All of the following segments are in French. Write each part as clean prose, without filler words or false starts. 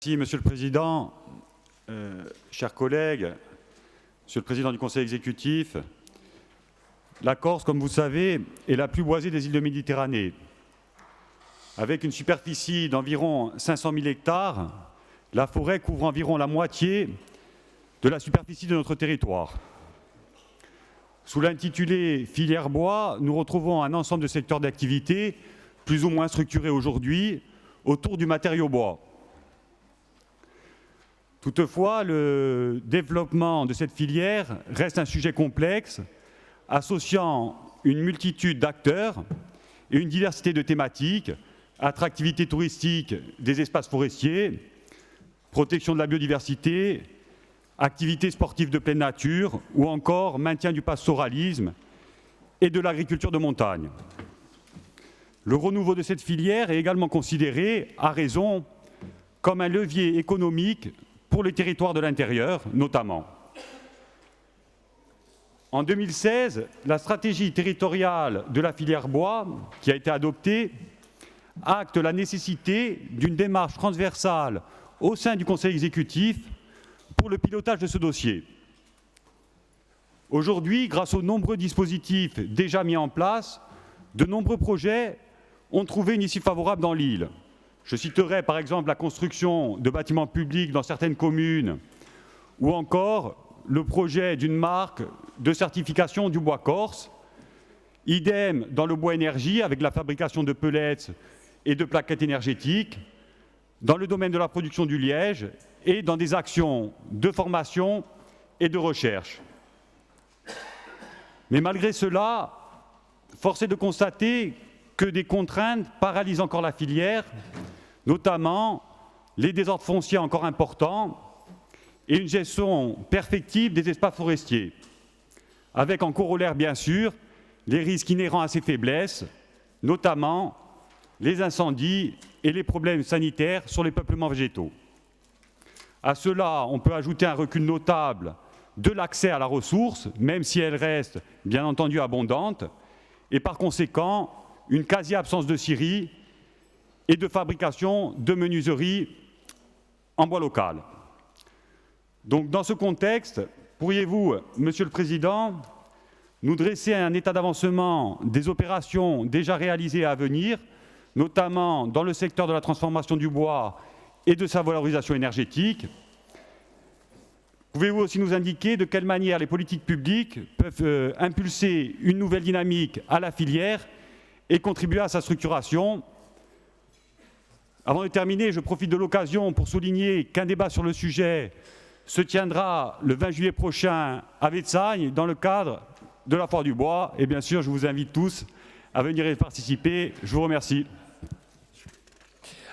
Merci, Monsieur le Président, chers collègues, Monsieur le Président du Conseil exécutif. La Corse, comme vous savez, est la plus boisée des îles de Méditerranée. Avec une superficie d'environ 500 000 hectares, la forêt couvre environ la moitié de la superficie de notre territoire. Sous l'intitulé « Filière bois », nous retrouvons un ensemble de secteurs d'activité plus ou moins structurés aujourd'hui autour du matériau bois. Toutefois, le développement de cette filière reste un sujet complexe, associant une multitude d'acteurs et une diversité de thématiques, attractivité touristique des espaces forestiers, protection de la biodiversité, activités sportives de pleine nature ou encore maintien du pastoralisme et de l'agriculture de montagne. Le renouveau de cette filière est également considéré, à raison, comme un levier économique pour les territoires de l'intérieur, notamment. En 2016, la stratégie territoriale de la filière bois, qui a été adoptée, acte la nécessité d'une démarche transversale au sein du Conseil exécutif pour le pilotage de ce dossier. Aujourd'hui, grâce aux nombreux dispositifs déjà mis en place, de nombreux projets ont trouvé une issue favorable dans l'île. Je citerai par exemple la construction de bâtiments publics dans certaines communes ou encore le projet d'une marque de certification du bois corse. Idem dans le bois énergie avec la fabrication de pellets et de plaquettes énergétiques, dans le domaine de la production du liège et dans des actions de formation et de recherche. Mais malgré cela, force est de constater que des contraintes paralysent encore la filière, notamment les désordres fonciers encore importants et une gestion perfectible des espaces forestiers, avec en corollaire bien sûr les risques inhérents à ces faiblesses, notamment les incendies et les problèmes sanitaires sur les peuplements végétaux. À cela, on peut ajouter un recul notable de l'accès à la ressource, même si elle reste bien entendu abondante, et par conséquent une quasi-absence de scierie et de fabrication de menuiseries en bois local. Donc, dans ce contexte, pourriez-vous, Monsieur le Président, nous dresser un état d'avancement des opérations déjà réalisées et à venir, notamment dans le secteur de la transformation du bois et de sa valorisation énergétique? Pouvez-vous aussi nous indiquer de quelle manière les politiques publiques peuvent impulser une nouvelle dynamique à la filière et contribuer à sa structuration? Avant de terminer, je profite de l'occasion pour souligner qu'un débat sur le sujet se tiendra le 20 juillet prochain à Vetsagne dans le cadre de la Foire du Bois. Et bien sûr, je vous invite tous à venir y participer. Je vous remercie.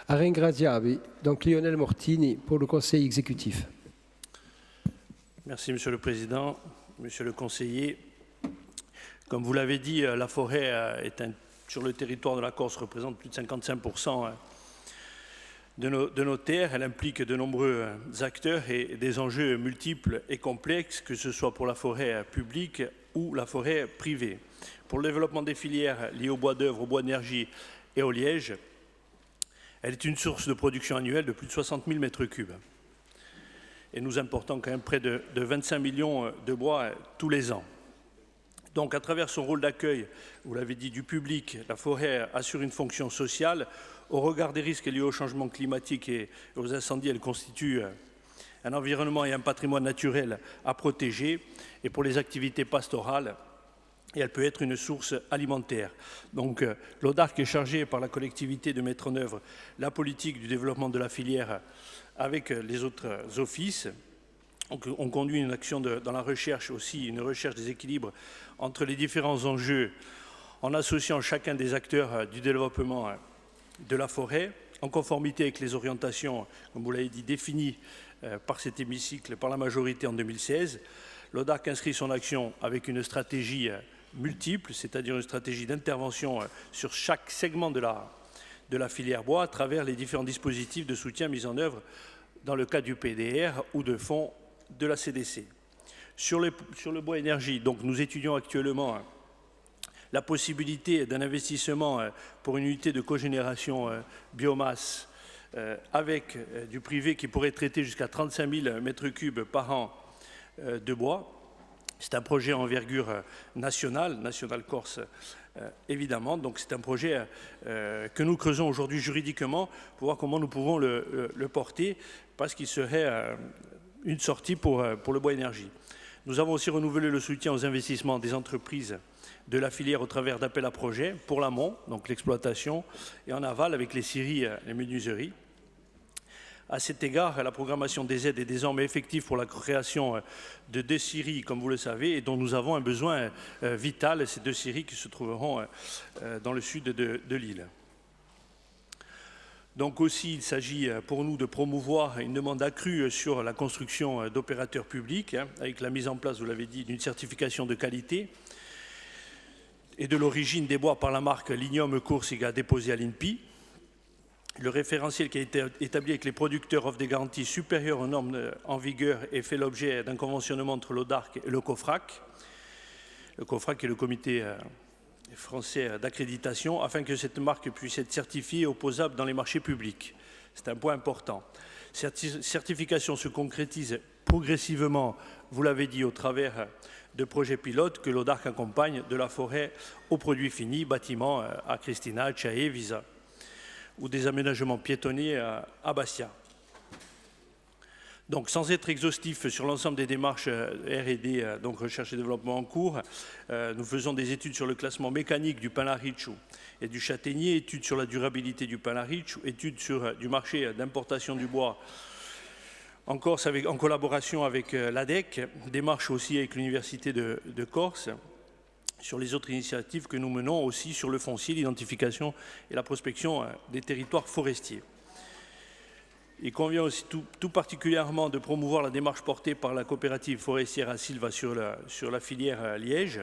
Ringraziavi. Donc Lionel Mortini pour le Conseil exécutif. Merci Monsieur le Président, Monsieur le Conseiller. Comme vous l'avez dit, la forêt sur le territoire de la Corse représente plus de 55% de nos terres. Elle implique de nombreux acteurs et des enjeux multiples et complexes, que ce soit pour la forêt publique ou la forêt privée. Pour le développement des filières liées au bois d'œuvre, au bois d'énergie et au liège, elle est une source de production annuelle de plus de 60 000 mètres cubes. Et nous importons quand même près de 25 millions de bois tous les ans. Donc, à travers son rôle d'accueil, vous l'avez dit, du public, la forêt assure une fonction sociale. Au regard des risques liés au changement climatique et aux incendies, elle constitue un environnement et un patrimoine naturel à protéger. Et pour les activités pastorales, et elle peut être une source alimentaire. Donc, l'ODARC est chargé par la collectivité de mettre en œuvre la politique du développement de la filière avec les autres offices. On conduit une action dans la recherche aussi, une recherche des équilibres entre les différents enjeux en associant chacun des acteurs du développement de la forêt, en conformité avec les orientations, comme vous l'avez dit, définies par cet hémicycle, par la majorité en 2016. L'ODARC inscrit son action avec une stratégie multiple, c'est-à-dire une stratégie d'intervention sur chaque segment de la filière bois à travers les différents dispositifs de soutien mis en œuvre dans le cadre du PDR ou de fonds de la CDC. Sur le bois énergie, donc nous étudions actuellement la possibilité d'un investissement pour une unité de cogénération biomasse avec du privé qui pourrait traiter jusqu'à 35 000 mètres cubes par an de bois. C'est un projet en envergure nationale Corse évidemment. Donc c'est un projet que nous creusons aujourd'hui juridiquement pour voir comment nous pouvons le porter, parce qu'il serait une sortie pour le bois énergie. Nous avons aussi renouvelé le soutien aux investissements des entreprises de la filière au travers d'appels à projets pour l'amont, donc l'exploitation, et en aval avec les scieries, les menuiseries. À cet égard, la programmation des aides est désormais effective pour la création de 2 scieries, comme vous le savez, et dont nous avons un besoin vital, ces 2 scieries qui se trouveront dans le sud de l'île. Donc aussi, il s'agit pour nous de promouvoir une demande accrue sur la construction d'opérateurs publics, avec la mise en place, vous l'avez dit, d'une certification de qualité et de l'origine des bois par la marque Lignum Corsica déposée à l'INPI. Le référentiel qui a été établi avec les producteurs offre des garanties supérieures aux normes en vigueur et fait l'objet d'un conventionnement entre l'ODARC et le COFRAC. Le COFRAC est le comité français d'accréditation, afin que cette marque puisse être certifiée et opposable dans les marchés publics. C'est un point important. Cette certification se concrétise progressivement, vous l'avez dit, au travers de projets pilotes que l'ODARC accompagne de la forêt aux produits finis, bâtiments à Cristina, Tchaé, Visa, ou des aménagements piétonniers à Bastia. Donc, sans être exhaustif sur l'ensemble des démarches R&D, donc recherche et développement en cours, nous faisons des études sur le classement mécanique du pin à Ricciu et du châtaignier, études sur la durabilité du pin à Ricciu, études sur du marché d'importation du bois en Corse en collaboration avec l'ADEC, démarches aussi avec l'Université de Corse, sur les autres initiatives que nous menons aussi sur le foncier, l'identification et la prospection des territoires forestiers. Il convient aussi tout particulièrement de promouvoir la démarche portée par la coopérative forestière à Silva sur la filière liège.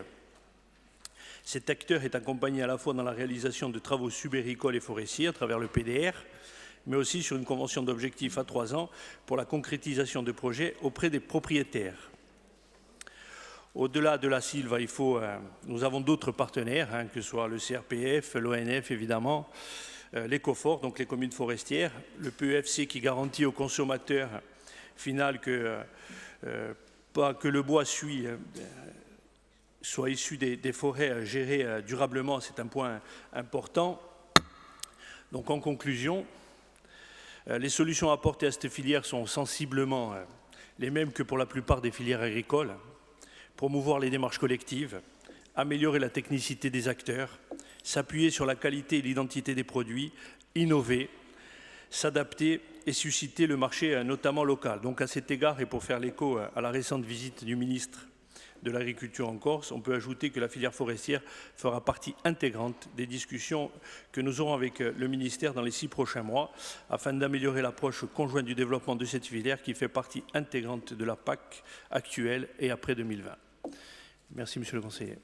Cet acteur est accompagné à la fois dans la réalisation de travaux subéricoles et forestiers à travers le PDR, mais aussi sur une convention d'objectifs à 3 ans pour la concrétisation de projets auprès des propriétaires. Au-delà de la Silva, nous avons d'autres partenaires, que ce soit le CRPF, l'ONF évidemment, l'Ecofort, donc les communes forestières, le PEFC qui garantit au consommateur final que le bois soit issu des forêts gérées durablement, c'est un point important. Donc en conclusion, les solutions apportées à cette filière sont sensiblement les mêmes que pour la plupart des filières agricoles. Promouvoir les démarches collectives, améliorer la technicité des acteurs, s'appuyer sur la qualité et l'identité des produits, innover, s'adapter et susciter le marché, notamment local. Donc à cet égard, et pour faire l'écho à la récente visite du ministre de l'Agriculture en Corse, on peut ajouter que la filière forestière fera partie intégrante des discussions que nous aurons avec le ministère dans les 6 prochains mois, afin d'améliorer l'approche conjointe du développement de cette filière qui fait partie intégrante de la PAC actuelle et après 2020. Merci, Monsieur le Conseiller.